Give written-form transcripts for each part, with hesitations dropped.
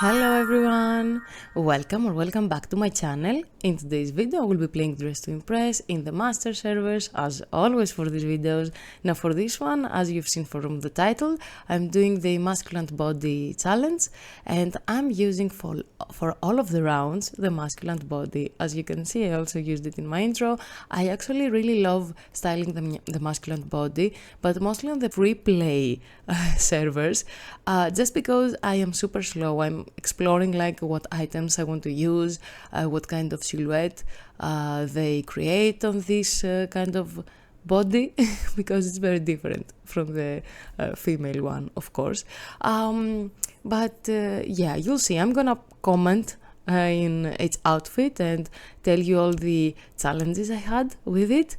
Hello everyone! Welcome back to my channel. In today's video I will be playing Dress to Impress in the master servers as always for these videos. Now for this one, as you've seen from the title, I'm doing the masculine body challenge and I'm using for all of the rounds the masculine body. As you can see, I also used it in my intro. I actually really love styling the masculine body, but mostly on the free play servers, just because I am super slow. I'm exploring like what items I want to use, what kind of silhouette they create on this kind of body because it's very different from the female one, of course. Yeah, you'll see. I'm gonna comment in its outfit and tell you all the challenges I had with it.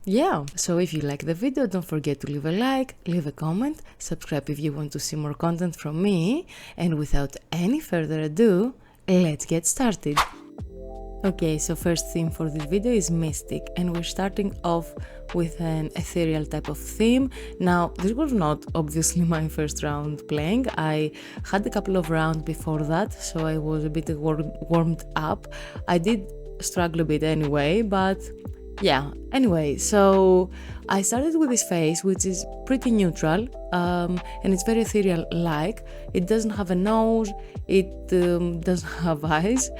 Yeah, so if you like the video, don't forget to leave a like, leave a comment, subscribe if you want to see more content from me, and without any further ado, let's get started. Okay, so first theme for this video is Mystic, and we're starting off with an ethereal type of theme. Now, this was not obviously my first round playing. I had a couple of rounds before that, so I was a bit warmed up. I did struggle a bit anyway, but yeah, anyway, so I started with this face, which is pretty neutral, and it's very ethereal-like. It doesn't have a nose, it doesn't have eyes,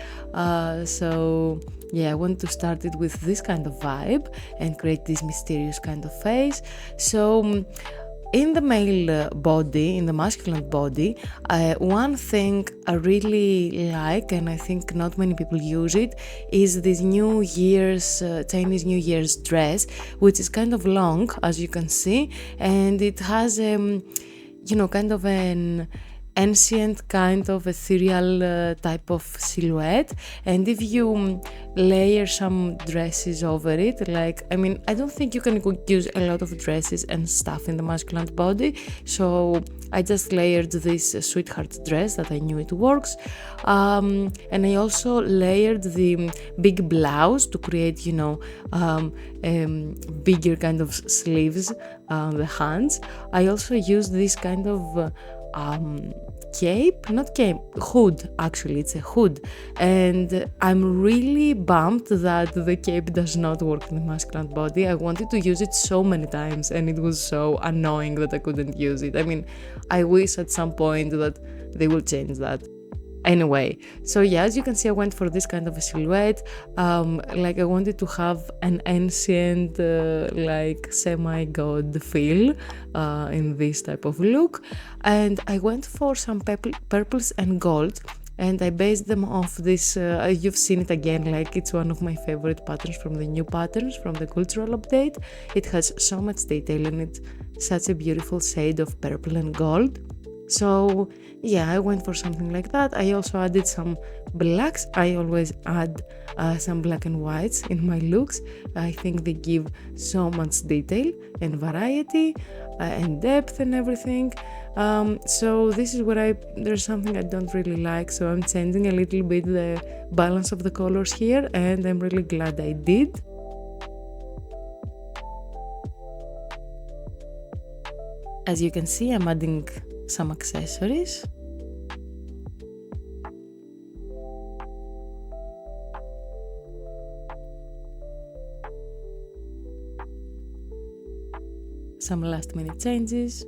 so yeah, I want to start it with this kind of vibe and create this mysterious kind of face. So in the male body, in the masculine body, one thing I really like, and I think not many people use it, is this New Year's, Chinese New Year's dress, which is kind of long, as you can see, and it has, kind of an ancient kind of ethereal type of silhouette. And if you layer some dresses over it, like, I mean, I don't think you can use a lot of dresses and stuff in the masculine body, so I just layered this sweetheart dress that I knew it works, and I also layered the big blouse to create, bigger kind of sleeves on the hands. I also used this kind of hood, actually it's a hood, and I'm really bummed that the cape does not work in the masculine body. I wanted to use it so many times and it was so annoying that I couldn't use it. I mean, I wish at some point that they will change that. Anyway, so yeah, as you can see, I went for this kind of a silhouette. Like I wanted to have an ancient, like semi-god feel in this type of look. And I went for some purples and gold. And I based them off this, you've seen it again, like it's one of my favorite patterns from the new patterns, from the cultural update. It has so much detail in it, such a beautiful shade of purple and gold. So yeah, I went for something like that. I also added some blacks. I always add some black and whites in my looks. I think they give so much detail and variety and depth and everything. So this is where there's something I don't really like, so I'm changing a little bit the balance of the colors here, and I'm really glad I did. As you can see, I'm adding some accessories. Some last minute changes.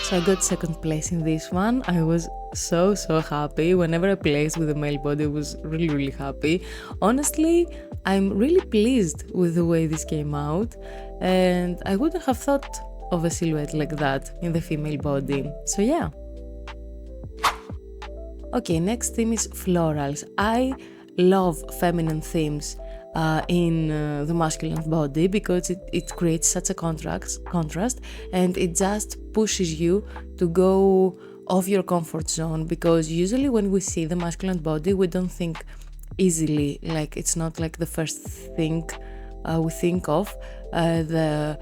So I got second place in this one. I was so happy. Whenever I placed with the male body, I was really happy. Honestly, I'm really pleased with the way this came out, and I wouldn't have thought of a silhouette like that in the female body. So yeah. Okay, next theme is Florals. I love feminine themes in the masculine body because it creates such a contrast, and it just pushes you to go of your comfort zone, because usually when we see the masculine body, we don't think easily, like it's not like the first thing we think of, the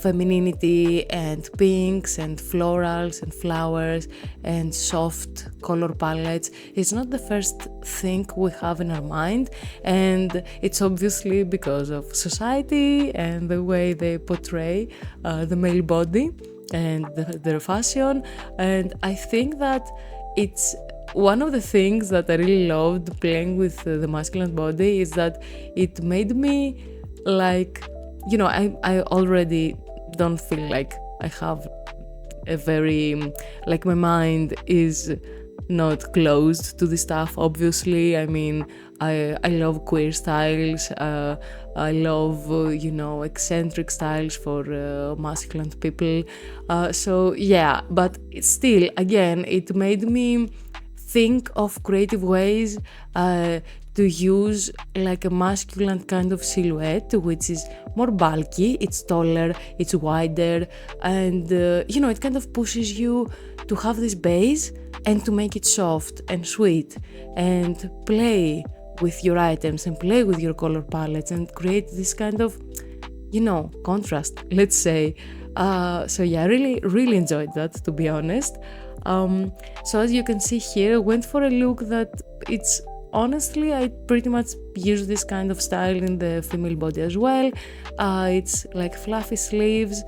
femininity and pinks and florals and flowers and soft color palettes. It's not the first thing we have in our mind, and it's obviously because of society and the way they portray the male body and their fashion. And I think that it's one of the things that I really loved playing with the masculine body is that it made me like, you know, I already don't feel like I have a very, like my mind is not closed to this stuff, obviously. I mean, I love queer styles, I love, you know, eccentric styles for masculine people. So yeah, but still, again, it made me think of creative ways to use like a masculine kind of silhouette, which is more bulky, it's taller, it's wider, and you know, it kind of pushes you to have this base and to make it soft and sweet and play with your items and play with your color palettes and create this kind of, you know, contrast, let's say. So yeah, I really enjoyed that, to be honest. So as you can see here, I went for a look that it's honestly, I pretty much use this kind of style in the female body as well. It's like fluffy sleeves,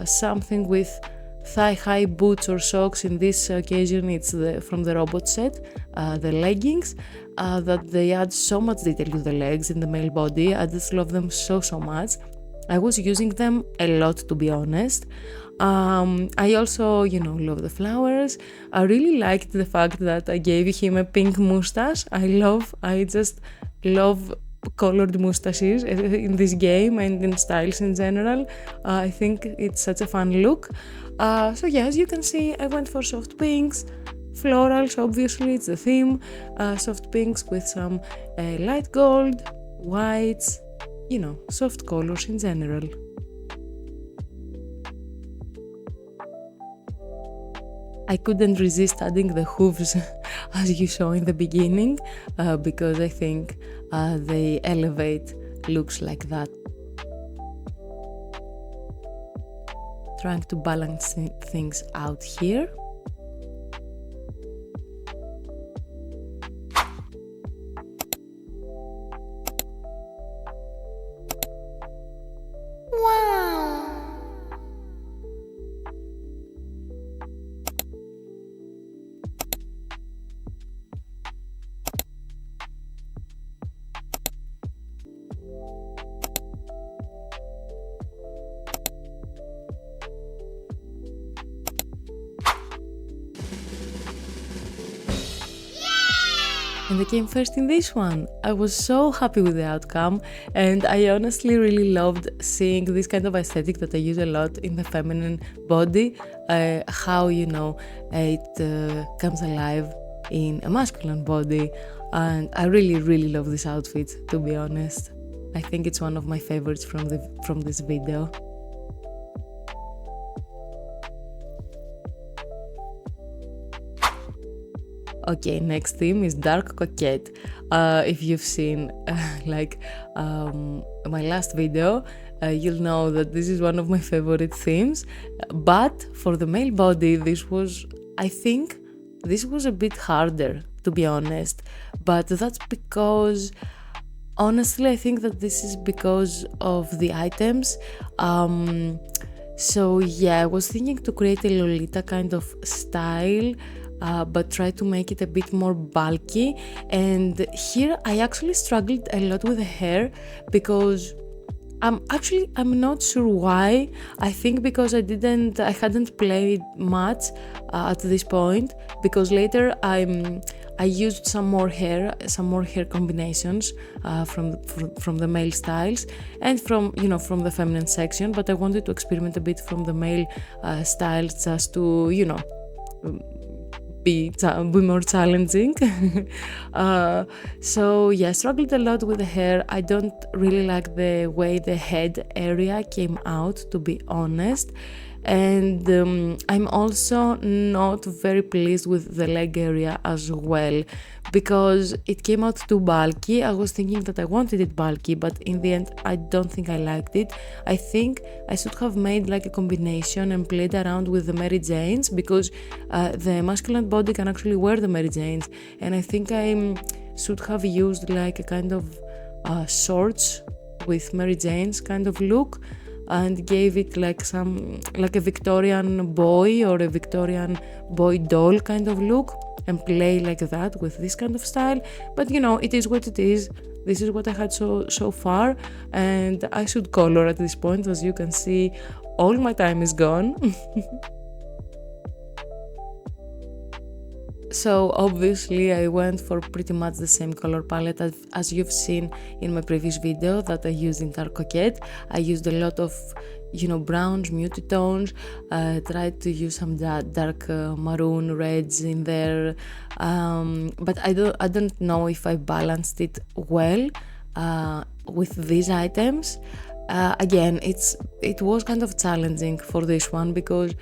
something with thigh-high boots or socks. In this occasion, it's from the robot set, the leggings, that they add so much detail to the legs in the male body. I just love them so much. I was using them a lot, to be honest. I also, you know, love the flowers. I really liked the fact that I gave him a pink mustache. I just love colored mustaches in this game and in styles in general. I think it's such a fun look. So yeah, as you can see, I went for soft pinks, florals, obviously, it's the theme. Soft pinks with some light gold, whites, you know, soft colors in general. I couldn't resist adding the hooves as you saw in the beginning, because I think they elevate looks like that. Trying to balance things out here. And I came first in this one. I was so happy with the outcome, and I honestly really loved seeing this kind of aesthetic that I use a lot in the feminine body, how, you know, it comes alive in a masculine body, and I really love this outfit, to be honest. I think it's one of my favorites from this video. Okay, next theme is Dark Coquette. If you've seen my last video, you'll know that this is one of my favorite themes. But for the male body, I think this was a bit harder, to be honest. But that's because, honestly, I think that this is because of the items. So yeah, I was thinking to create a Lolita kind of style, but try to make it a bit more bulky. And here I actually struggled a lot with the hair, because I'm not sure why. I think because I hadn't played much at this point, because later I used some more hair combinations from the male styles and from the feminine section, but I wanted to experiment a bit from the male styles, just to be more challenging. So yeah, I struggled a lot with the hair. I don't really like the way the head area came out, to be honest. And I'm also not very pleased with the leg area as well, because it came out too bulky. I was thinking that I wanted it bulky, but in the end I don't think I liked it. I think I should have made like a combination and played around with the Mary Janes, because the masculine body can actually wear the Mary Janes, and I think I should have used like a kind of shorts with Mary Janes kind of look, and gave it like a Victorian boy or a Victorian boy doll kind of look, and play like that with this kind of style. But you know, it is what it is. This is what I had so far, and I should color at this point. As you can see, all my time is gone. So obviously I went for pretty much the same color palette as you've seen in my previous video that I used in Coquette. I used a lot of, you know, browns, muted tones, tried to use some dark maroon reds in there, but I don't know if I balanced it well with these items. Again, it was kind of challenging for this one, because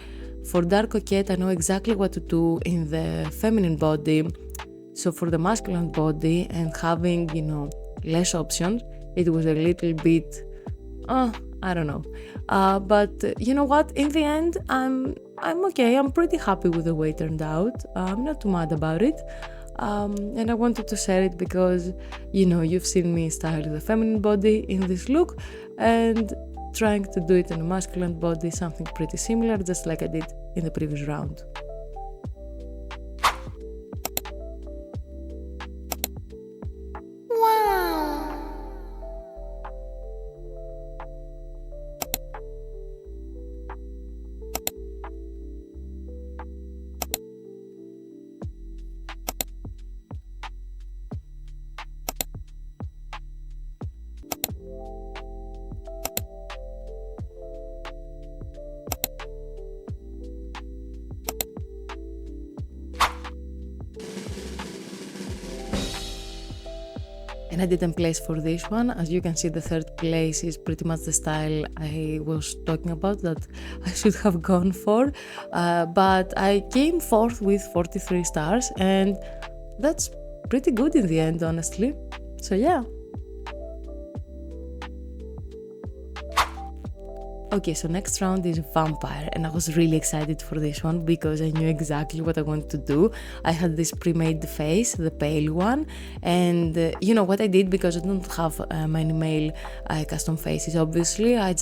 for Dark Coquette I know exactly what to do in the feminine body. So for the masculine body and having, you know, less options, it was a little bit, I don't know. But you know what? In the end, I'm okay. I'm pretty happy with the way it turned out. I'm not too mad about it. And I wanted to share it because, you know, you've seen me style the feminine body in this look, and trying to do it in a masculine body, something pretty similar, just like I did in the previous round. And I didn't place for this one. As you can see, the third place is pretty much the style I was talking about that I should have gone for. But I came fourth with 43 stars, and that's pretty good in the end, honestly. So yeah. Okay, so next round is Vampire, and I was really excited for this one because I knew exactly what I wanted to do. I had this pre-made face, the pale one, and you know what I did, because I don't have many male custom faces, obviously. I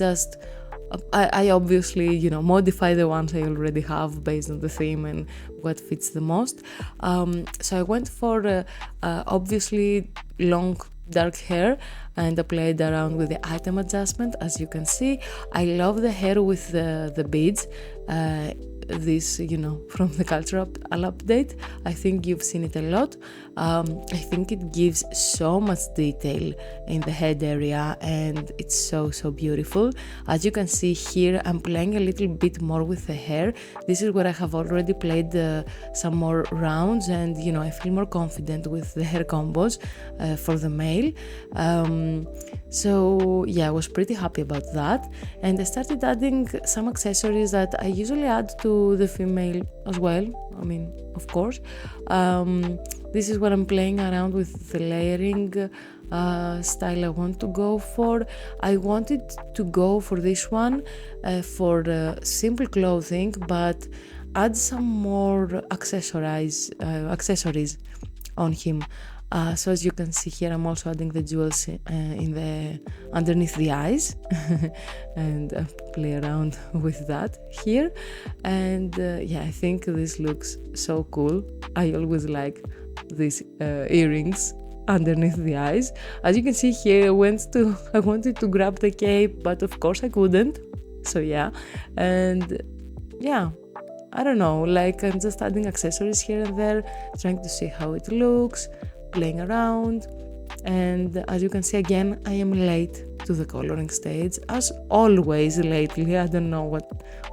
obviously, you know, modify the ones I already have based on the theme and what fits the most. So I went for obviously long dark hair, and I played around with the item adjustment. As you can see, I love the hair with the beads. This, you know, from the cultural update. I think you've seen it a lot. I think it gives so much detail in the head area, and it's so beautiful. As you can see here, I'm playing a little bit more with the hair. This is where I have already played some more rounds, and you know, I feel more confident with the hair combos for the male. So yeah, I was pretty happy about that, and I started adding some accessories that I usually add to the female as well. I mean, of course. This is what I'm playing around with the layering style I want to go for. I wanted to go for this one for simple clothing, but add some more accessories on him. So as you can see here, I'm also adding the jewels in the underneath the eyes and play around with that here. And yeah, I think this looks so cool. I always like these earrings underneath the eyes. As you can see here, I wanted to grab the cape, but of course I couldn't. So yeah, and yeah, I don't know, like I'm just adding accessories here and there, trying to see how it looks, playing around. And as you can see, again, I am late to the coloring stage, as always lately. I don't know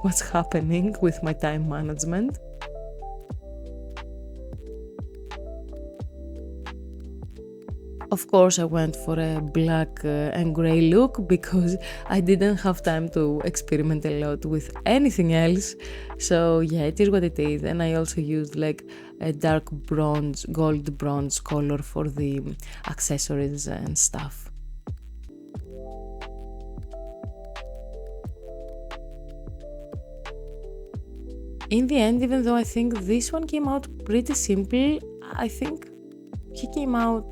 what's happening with my time management. Of course, I went for a black and grey look because I didn't have time to experiment a lot with anything else. So yeah, it is what it is. And I also used like a dark bronze, gold bronze color for the accessories and stuff. In the end, even though I think this one came out pretty simple, I think he came out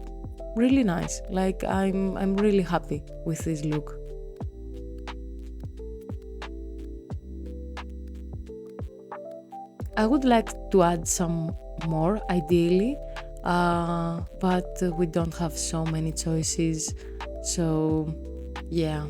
really nice. Like I'm really happy with this look. I would like to add some more ideally, but we don't have so many choices, so yeah.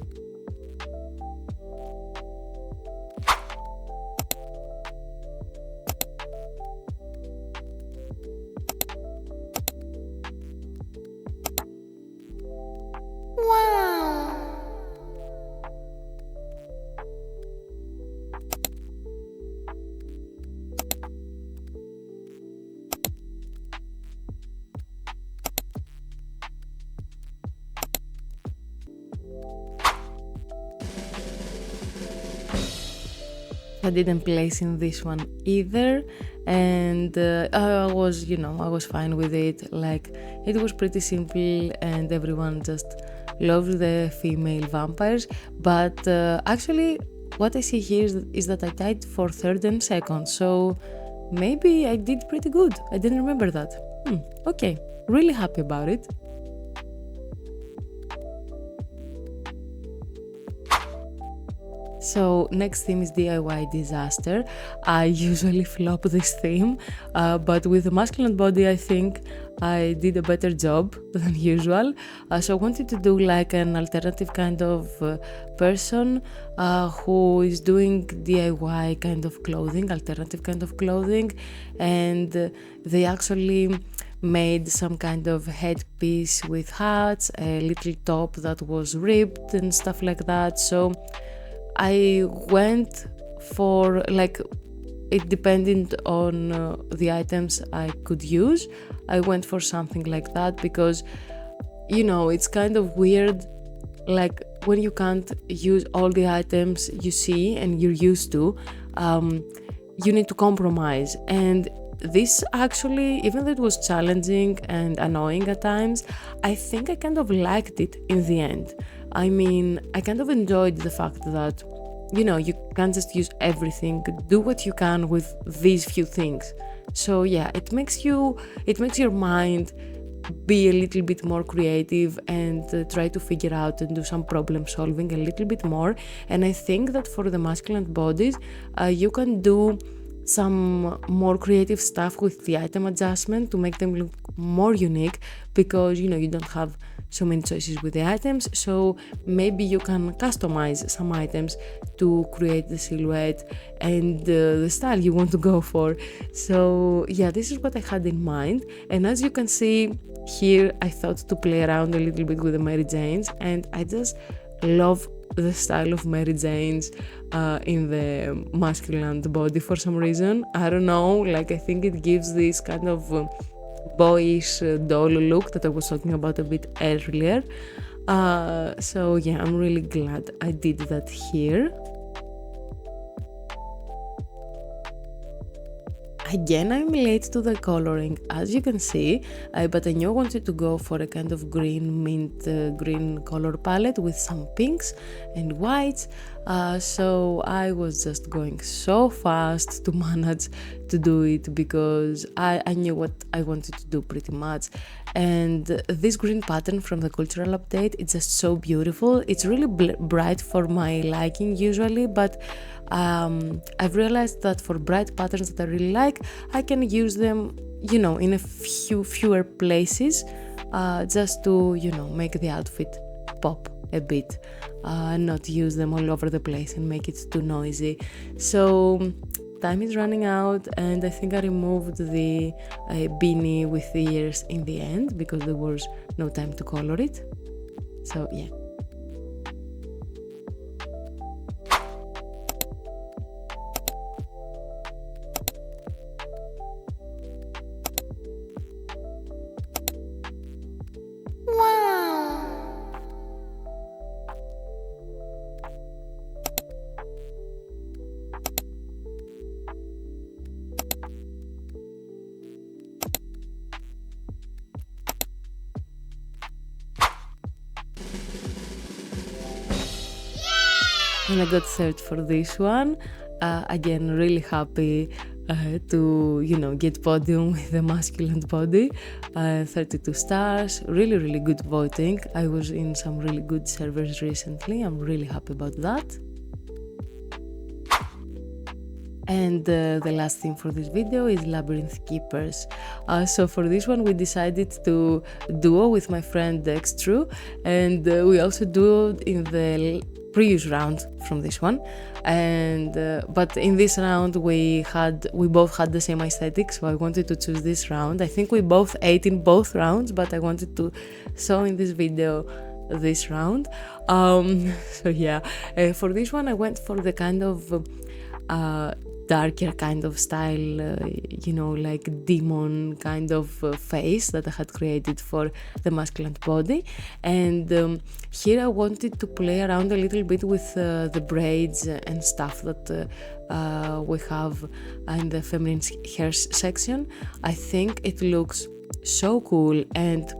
I didn't place in this one either, and I was fine with it. Like, it was pretty simple and everyone just loved the female vampires, but actually what I see here is that I tied for third and second, so maybe I did pretty good. I didn't remember that. Okay, really happy about it. So next theme is DIY Disaster. I usually flop this theme, but with the masculine body I think I did a better job than usual. So I wanted to do like an alternative kind of person who is doing DIY kind of clothing, alternative kind of clothing, and they actually made some kind of headpiece with hats, a little top that was ripped and stuff like that. So I went for, like, it depended on the items I could use. I went for something like that because, it's kind of weird, like when you can't use all the items you see and you're used to, you need to compromise. And this actually, even though it was challenging and annoying at times, I think I kind of liked it in the end. I mean, I kind of enjoyed the fact that, you can't just use everything, do what you can with these few things. So yeah, it makes your mind be a little bit more creative and try to figure out and do some problem solving a little bit more. And I think that for the masculine bodies, you can do some more creative stuff with the item adjustment to make them look more unique, because you don't have so many choices with the items. So maybe you can customize some items to create the silhouette and the style you want to go for. So yeah, this is what I had in mind. And as you can see here, I thought to play around a little bit with the Mary Janes, and I just love the style of Mary Janes in the masculine body for some reason. I don't know, like, I think it gives this kind of boyish doll look that I was talking about a bit earlier. So yeah, I'm really glad I did that here. Again, I'm late to the coloring, as you can see, but I knew I wanted to go for a kind of green, mint green color palette with some pinks and whites. So I was just going so fast to manage to do it, because I knew what I wanted to do pretty much. And this green pattern from the cultural update, it's just so beautiful. It's really bright for my liking usually, but I've realized that for bright patterns that I really like, I can use them, in a fewer places, just to, make the outfit pop a bit, not use them all over the place and make it too noisy. So time is running out, and I think I removed the beanie with the ears in the end because there was no time to color it. So yeah. And I got third for this one. Again, really happy to, you know, get podium with the masculine body. 32 stars, really good voting. I was in some really good servers recently. I'm really happy about that. And the last thing for this video is Labyrinth Keepers. So for this one we decided to duo with my friend ExtRu, and we also duoed in the previous round from this one. And but in this round we both had the same aesthetic, so I wanted to choose this round. I think we both ate in both rounds, but I wanted to show in this video this round. So yeah, for this one I went for the kind of darker kind of style, you know, like demon kind of face that I had created for the masculine body. And here I wanted to play around a little bit with the braids and stuff that we have in the feminine hair section. I think it looks so cool, and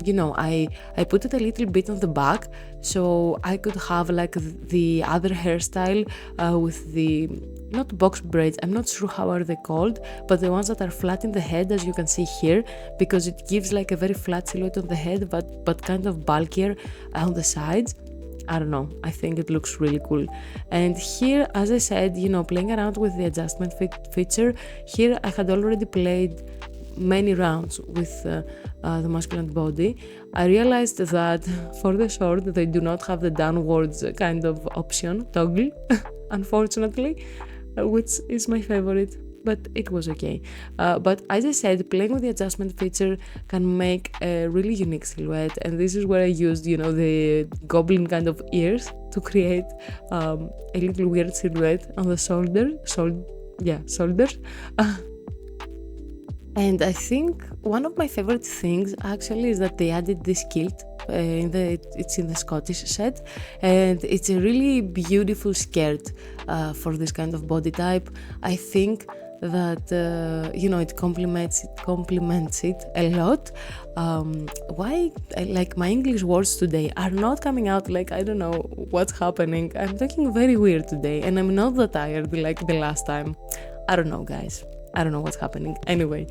you know, I put it a little bit on the back so I could have like the other hairstyle with the, not box braids, I'm not sure how are they called, but the ones that are flat in the head, as you can see here, because it gives like a very flat silhouette on the head, but kind of bulkier on the sides. I don't know, I think it looks really cool. And here, as I said, you know, playing around with the adjustment feature, here I had already played many rounds with the masculine body. I realized that for the short they do not have the downwards kind of option toggle unfortunately, which is my favorite, but it was okay. But as I said, playing with the adjustment feature can make a really unique silhouette, and this is where I used, you know, the goblin kind of ears to create a little weird silhouette on the shoulders. And I think one of my favorite things actually is that they added this kilt. It's in the Scottish set, and it's a really beautiful skirt for this kind of body type. I think that you know, it complements it a lot. Why, like, my English words today are not coming out, like, I don't know what's happening. I'm talking very weird today, and I'm not that tired like the last time. I don't know, guys. I don't know what's happening. Anyway,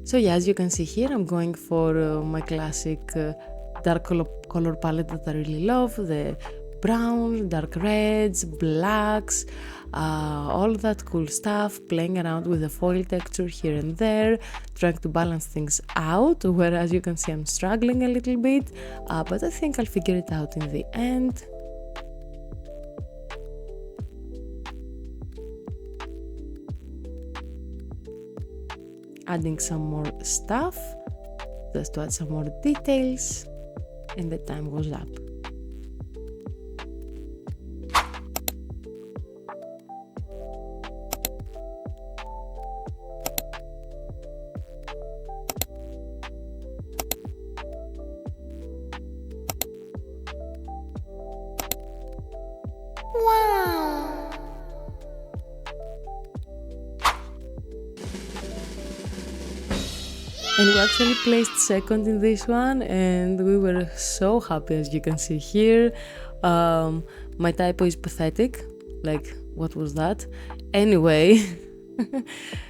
so yeah, as you can see here, I'm going for my classic dark color palette that I really love. The brown, dark reds, blacks, all that cool stuff, playing around with the foil texture here and there, trying to balance things out, whereas you can see I'm struggling a little bit, but I think I'll figure it out in the end. Adding some more stuff just to add some more details, and the time goes up. And we actually placed second in this one, and we were so happy, as you can see here. My typo is pathetic, like, what was that? Anyway,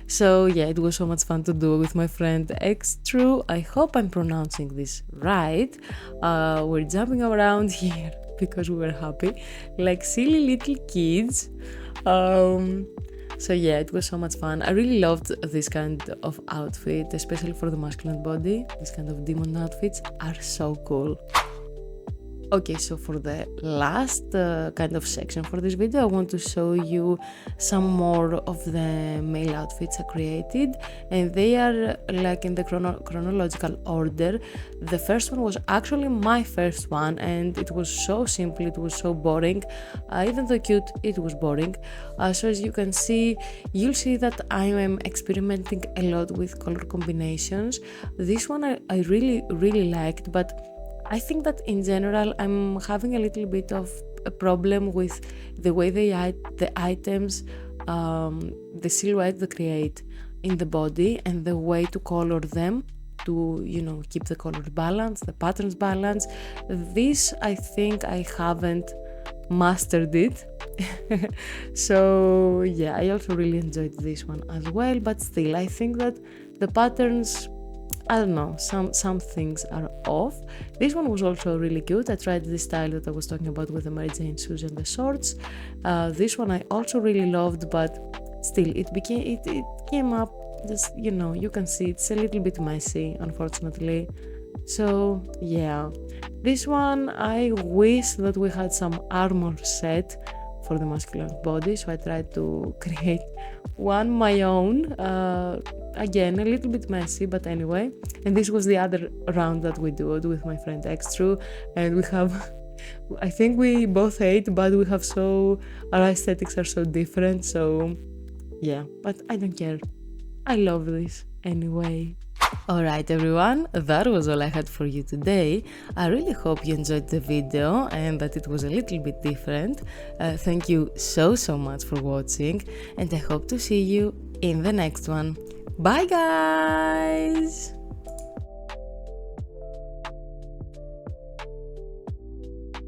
so yeah, it was so much fun to do with my friend ExtRu. I hope I'm pronouncing this right. We're jumping around here because we were happy, like silly little kids. So yeah, it was so much fun. I really loved this kind of outfit, especially for the masculine body. These kind of demon outfits are so cool. Okay, so for the last kind of section for this video, I want to show you some more of the male outfits I created, and they are like in the chronological order. The first one was actually my first one, and it was so simple, it was so boring. Even though cute, it was boring. So as you can see, you'll see that I am experimenting a lot with color combinations. This one I really liked, but I think that in general I'm having a little bit of a problem with the way the items, the silhouette they create in the body and the way to color them. to, you know, keep the colors balanced, the patterns balanced. This, I think I haven't mastered it. So yeah, I also really enjoyed this one as well, but still I think that the patterns, I don't know, some things are off. This one was also really cute. I tried this style that I was talking about with the Mary Jane shoes and the shorts. This one I also really loved, but still it came up, just, you know, you can see it's a little bit messy, unfortunately. So yeah, this one I wish that we had some armor set for the masculine body, so I tried to create one my own. Again, a little bit messy, but anyway. And this was the other round that we do it with my friend ExtRu, and we have, I think we both hate, but we have our aesthetics are so different, so yeah, but I don't care. I love this anyway. Alright everyone, that was all I had for you today. I really hope you enjoyed the video and that it was a little bit different. Thank you so much for watching, and I hope to see you in the next one. Bye guys!